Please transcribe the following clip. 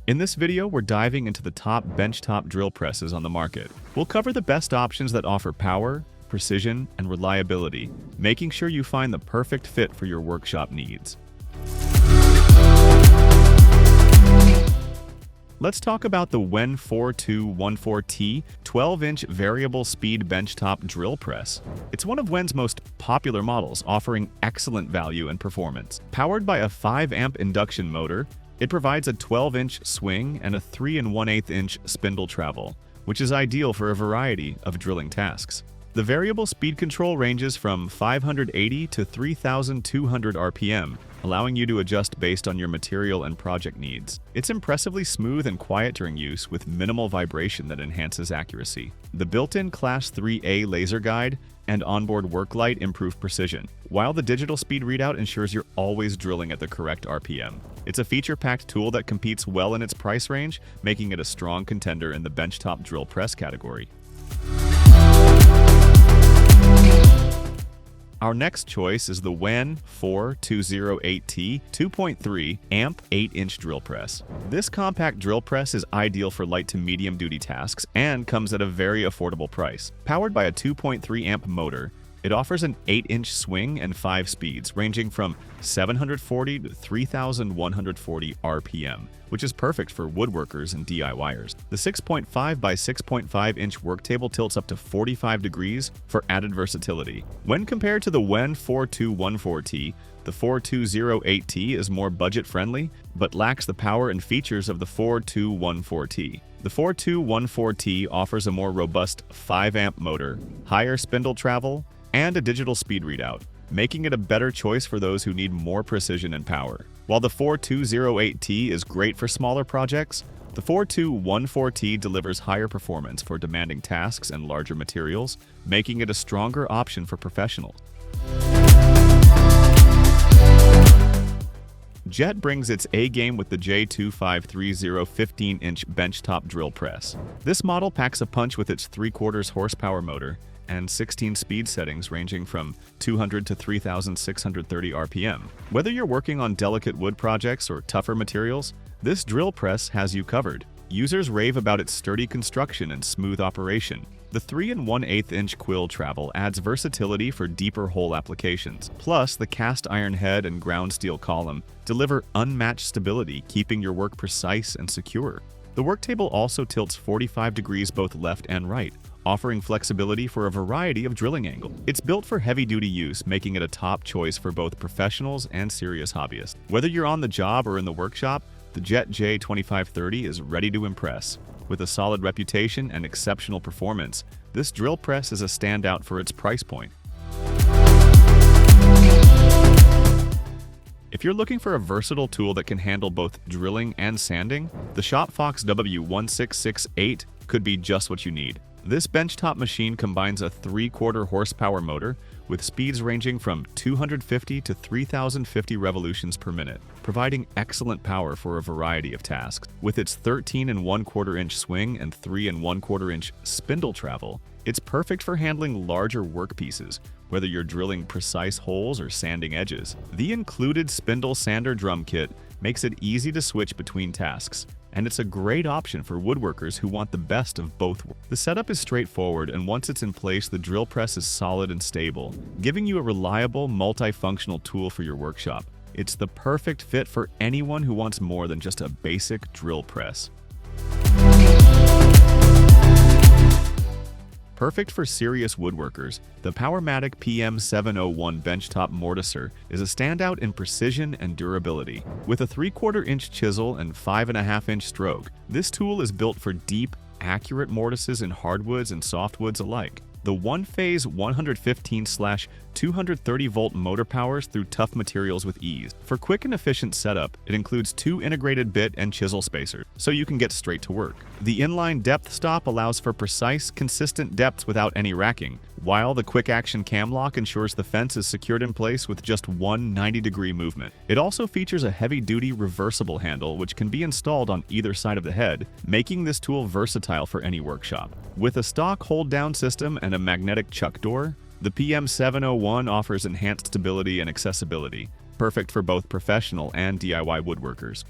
In this video, we're diving into the top benchtop drill presses on the market. We'll cover the best options that offer power, precision, and reliability, making sure you find the perfect fit for your workshop needs. Let's talk about the WEN 4214T 12-inch variable speed benchtop drill press. It's one of WEN's most popular models, offering excellent value and performance. Powered by a 5-amp induction motor, it provides a 12-inch swing and a 3 1/8-inch spindle travel, which is ideal for a variety of drilling tasks. The variable speed control ranges from 580 to 3,200 RPM, allowing you to adjust based on your material and project needs. It's impressively smooth and quiet during use, with minimal vibration that enhances accuracy. The built-in Class 3A laser guide and onboard work light improve precision, while the digital speed readout ensures you're always drilling at the correct RPM. It's a feature-packed tool that competes well in its price range, making it a strong contender in the benchtop drill press category. Our next choice is the WEN 4208T 2.3 amp 8-inch drill press. This compact drill press is ideal for light to medium duty tasks and comes at a very affordable price. Powered by a 2.3 amp motor, it offers an 8-inch swing and 5 speeds, ranging from 740 to 3,140 RPM, which is perfect for woodworkers and DIYers. The 6.5 by 6.5-inch work table tilts up to 45 degrees for added versatility. When compared to the WEN 4214T, the 4208T is more budget-friendly, but lacks the power and features of the 4214T. The 4214T offers a more robust 5-amp motor, higher spindle travel, and a digital speed readout, making it a better choice for those who need more precision and power. While the 4208T is great for smaller projects, the 4214T delivers higher performance for demanding tasks and larger materials, making it a stronger option for professionals. Jet brings its A-game with the J2530 15-inch benchtop drill press. This model packs a punch with its 3/4 horsepower motor and 16 speed settings ranging from 200 to 3,630 RPM. Whether you're working on delicate wood projects or tougher materials, this drill press has you covered. Users rave about its sturdy construction and smooth operation. The 3 1/8-inch quill travel adds versatility for deeper hole applications. Plus, the cast iron head and ground steel column deliver unmatched stability, keeping your work precise and secure. The work table also tilts 45 degrees both left and right, offering flexibility for a variety of drilling angles. It's built for heavy-duty use, making it a top choice for both professionals and serious hobbyists. Whether you're on the job or in the workshop, the Jet J2530 is ready to impress. With a solid reputation and exceptional performance, this drill press is a standout for its price point. If you're looking for a versatile tool that can handle both drilling and sanding, the ShopFox W1668 could be just what you need. This benchtop machine combines a 3/4 horsepower motor with speeds ranging from 250 to 3,050 revolutions per minute, providing excellent power for a variety of tasks. With its 13 1/4-inch swing and 3 1/4-inch spindle travel, it's perfect for handling larger workpieces, whether you're drilling precise holes or sanding edges. The included spindle sander drum kit makes it easy to switch between tasks, and it's a great option for woodworkers who want the best of both worlds. The setup is straightforward, and once it's in place, the drill press is solid and stable, giving you a reliable, multifunctional tool for your workshop. It's the perfect fit for anyone who wants more than just a basic drill press. Perfect for serious woodworkers, the POWERMATIC PM701 benchtop mortiser is a standout in precision and durability. With a 3/4-inch chisel and 5.5-inch stroke, this tool is built for deep, accurate mortises in hardwoods and softwoods alike. The one-phase 115/230-volt motor powers through tough materials with ease. For quick and efficient setup, it includes 2 integrated bit and chisel spacers, so you can get straight to work. The inline depth stop allows for precise, consistent depths without any racking, while the quick-action cam lock ensures the fence is secured in place with just one 90-degree movement. It also features a heavy-duty reversible handle which can be installed on either side of the head, making this tool versatile for any workshop. With a stock hold-down system and a magnetic chuck door, the PM701 offers enhanced stability and accessibility, perfect for both professional and DIY woodworkers.